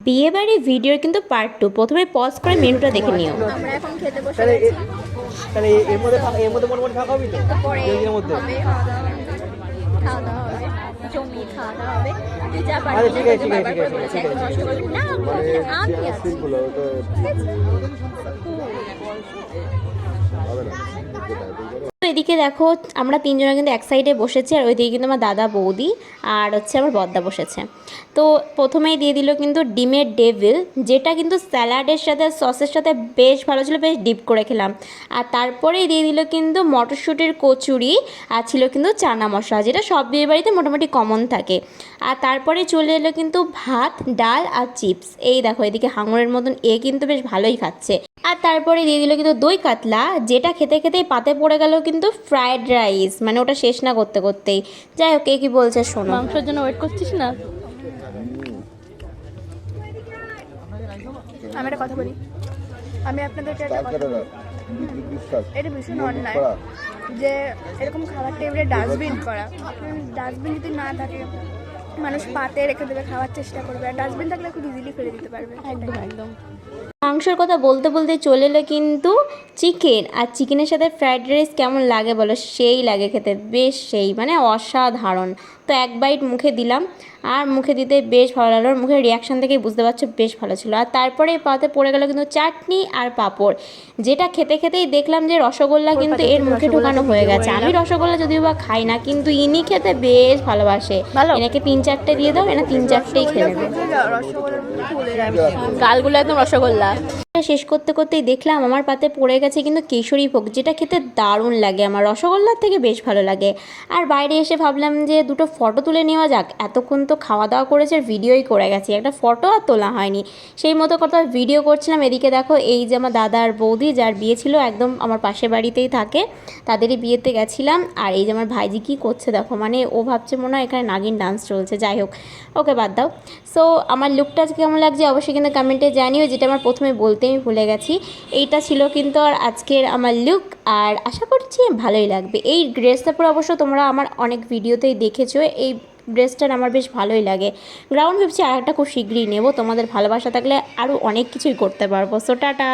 বিয়েবাড়ির ভিডিওর কিন্তু পার্ট 2 প্রথমে পজ করে মেনুটা দেখে নিও। আমরা এখন খেতে বসে গেছি। তাহলে এর মধ্যে মোটামুটি থাকা হবে তো পরে এর মধ্যে হবে খাওয়া দাওয়া হবে, জমি খাওয়া দাওয়া হবে। তুই যা আরে পারবি ঠিক আছে, ঠিক আছে, ঠিক আছে, ঠিক আছে। কষ্ট করবি না, আমি আছি। তো এদিকে দেখো আমরা তিনজনে কিন্তু এক সাইডে বসেছি, আর ওইদিকে কিন্তু আমার দাদা বৌদি আর হচ্ছে আমার বদ্দা বসেছে। তো প্রথমেই দিয়ে দিল কিন্তু ডিমের ডেভিল, যেটা কিন্তু স্যালাডের সাথে সসের সাথে বেশ ভালো ছিল, বেশ ডিপ করে খেলাম। আর তারপরেই দিয়ে দিল কিন্তু মটরশুঁটির কচুরি, আর ছিল কিন্তু চানা মশলা, যেটা সব বিয়ে বাড়িতে মোটামুটি কমন থাকে। আর তারপরে চলে এলো কিন্তু ভাত, ডাল আর চিপস। এই দেখো এদিকে হাঙরের মতন কিন্তু বেশ ভালোই খাচ্ছে। আর তারপরে দিয়ে দিল কিন্তু দই কাতলা, যেটা খেতে খেতেই পাতে পড়ে গেল কিন্তু ফ্রায়েড রাইস, মানে ওটা শেষ না করতে করতেই। যাই হোক, কে কি বলছে শোনো। মাংসের জন্য ওয়েট করছিস না? আমি একটা কথা বলি, আমি আপনাদেরকে একটা কথা বলি। এটা ভীষণ অন্যায় যে এরকম খাবার টেবিলে ডাস্টবিন করা। ডাস্টবিন যদি না থাকে, মানুষ পাতে রেখে দেবে, খাওয়ার চেষ্টা করবে। আর ডাস্টবিন থাকলে খুব ইজিলি ফেলে দিতে পারবে। একদম একদম। মাংসের কথা বলতে বলতে চলে এলো কিন্তু চিকেন, আর চিকেনের সাথে ফ্রায়েড রাইস কেমন লাগে বলো? সেই লাগে খেতে, বেশ সেই মানে অসাধারণ। তো এক বাইট মুখে দিলাম, আর মুখে দিতে বেশ ভালো লাগলো। মুখের রিয়াকশান থেকেই বুঝতে পারছো বেশ ভালো ছিল। আর তারপরে পাতে পড়ে গেল কিন্তু চাটনি আর পাঁপড়, যেটা খেতে খেতেই দেখলাম যে রসগোল্লা কিন্তু এর মুখে ঢোকানো হয়ে গেছে। আমি রসগোল্লা যদিও বা খাই না, কিন্তু ইনি খেতে বেশ ভালোবাসে। এনাকে 3-4টে দিয়ে দাও, এনা 3-4টেই খেয়ে নেবে। গালগুলো একদম রসগোল্লা। শেষ করতে করতেই দেখলাম আমার পাতে পড়ে গেছে কিন্তু কেশরী ভোগ, যেটা খেতে দারুণ লাগে, আমার রসগোল্লার থেকে বেশ ভালো লাগে। আর বাইরে এসে ভাবলাম যে দুটো ফটো তুলে নেওয়া যাক। এতক্ষণ তো খাওয়া দাওয়া করেছে, ভিডিওই করে গেছি, একটা ফটো আর তোলা হয়নি। সেই মতো কথা ভিডিও করছিলাম। এদিকে দেখো এই যে আমার দাদা আর বৌদি, যার বিয়ে ছিল একদম আমার পাশের বাড়িতেই থাকে, তাদেরই বিয়েতে গেছিলাম। আর এই যে আমার ভাইজি কী করছে দেখো, মানে ও ভাবছে মনে হয় এখানে নাগিন ডান্স চলছে। যাই হোক, ওকে বাদ দাও। সো আমার লুকটা আজকে কেমন লাগছে অবশ্যই কিন্তু কমেন্টে জানিও, যেটা আমার প্রথমে বলতে আমি ভুলে গেছি। এইটা ছিল কিন্তু আর আজকের আমার লুক, আর আশা করছি ভালোই লাগবে। এই ড্রেসটা পরে অবশ্য তোমরা আমার অনেক ভিডিওতেই দেখেছো। এই ড্রেসটার আমার বেশ ভালোই লাগে। গ্রাউন্ড ভাবছি আর একটা খুব শীঘ্রই নেবো। তোমাদের ভালোবাসা থাকলে আরও অনেক কিছুই করতে পারবো। So tata.